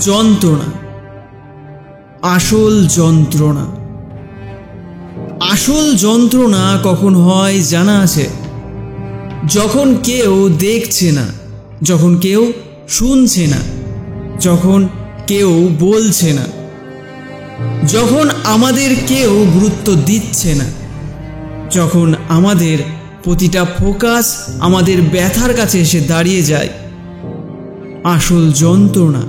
যন্ত্রণা, আসল যন্ত্রণা। আসল যন্ত্রণা কখন হয় জানা আছে? যখন কেউ দেখছে না, যখন কেউ শুনছে না, যখন কেউ বলছে না, যখন আমাদের কেউ গুরুত্ব দিচ্ছে না, যখন আমাদের প্রতিটা ফোকাস আমাদের ব্যথার কাছে এসে দাঁড়িয়ে যায়। আসল যন্ত্রণা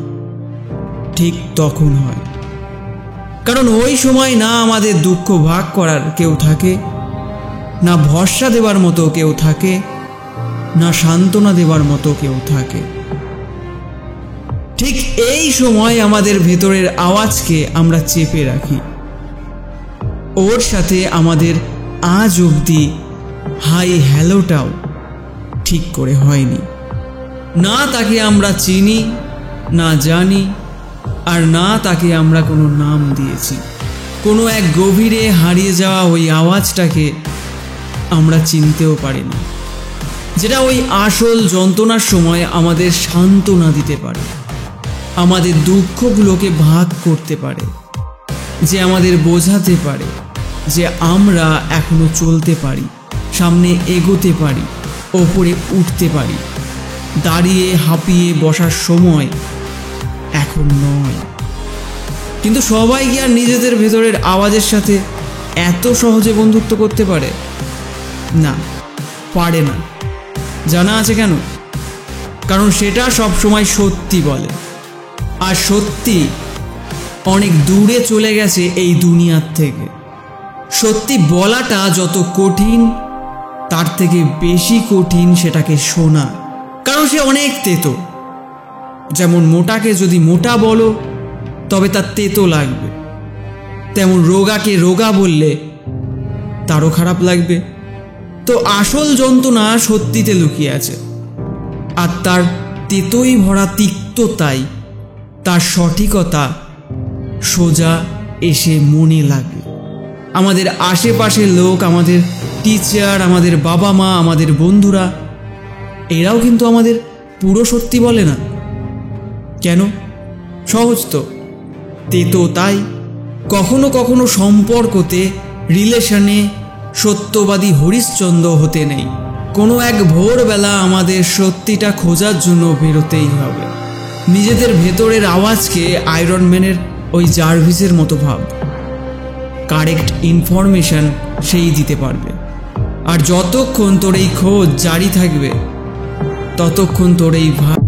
ঠিক তখন হয়, কারণ ওই সময় না আমাদের দুঃখ ভাগ করার কেউ থাকে, না ভরসা দেবার মতো কেউ থাকে, না সান্ত্বনা দেবার মতো কেউ থাকে। ঠিক এই সময় আমাদের ভেতরের আওয়াজকে আমরা চেপে রাখি। ওর সাথে আমাদের আজ অবধি হাই হ্যালোটাও ঠিক করে হয়নি। না তাকে আমরা চিনি, না জানি, আর না তাকে আমরা কোনো নাম দিয়েছি। কোনো এক গভীরে হারিয়ে যাওয়া ওই আওয়াজটাকে আমরা চিনতেও পারি না, যেটা ওই আসল যন্ত্রণার সময় আমাদের সান্ত্বনা দিতে পারে, আমাদের দুঃখগুলোকে ভাগ করতে পারে, যে আমাদের বোঝাতে পারে যে আমরা এখনো চলতে পারি, সামনে এগোতে পারি, ওপরে উঠতে পারি। দাঁড়িয়ে হাঁপিয়ে বসার সময় এখন নয়। কিন্তু সবাই কি আর নিজেদের ভেতরের আওয়াজের সাথে এত সহজে বন্ধুত্ব করতে পারে? না, পারে না। জানা আছে কেন? কারণ সেটা সব সময় সত্যি বলে, আর সত্যি অনেক দূরে চলে গেছে এই দুনিয়ার থেকে। সত্যি বলাটা যত কঠিন, তার থেকে বেশি কঠিন সেটাকে শোনা, কারণ সে অনেক তেতো। যেমন মোটাকে যদি মোটা বলো তবে তার তেতো লাগবে, তেমন রোগাকে রোগা বললে তারও খারাপ লাগবে। তো আসল যন্ত্রণা সত্যিতে লুকিয়ে আছে, আর তার তেতোই ভরা তিক্ততাই তার সঠিকতা সোজা এসে মনে লাগে। আমাদের আশেপাশের লোক, আমাদের টিচার, আমাদের বাবা মা, আমাদের বন্ধুরা, এরাও কিন্তু আমাদের পুরো সত্যি বলে না। কেন? সহজ তো, তেতো তাই। কখনো কখনো সম্পর্কতে, রিলেশনে সত্যবাদী হরিশ্চন্দ্র হতে নেই। কোনো এক ভোরবেলা আমাদের সত্যিটা খোঁজার জন্য বেরোতেই হবে। নিজেদের ভেতরের আওয়াজকে আয়রন ম্যানের ওই জার্ভিসের মতো ভাব। কারেক্ট ইনফরমেশন সেই দিতে পারবে, আর যতক্ষণ তোর এই খোঁজ জারি থাকবে ততক্ষণ তোর এই ভাব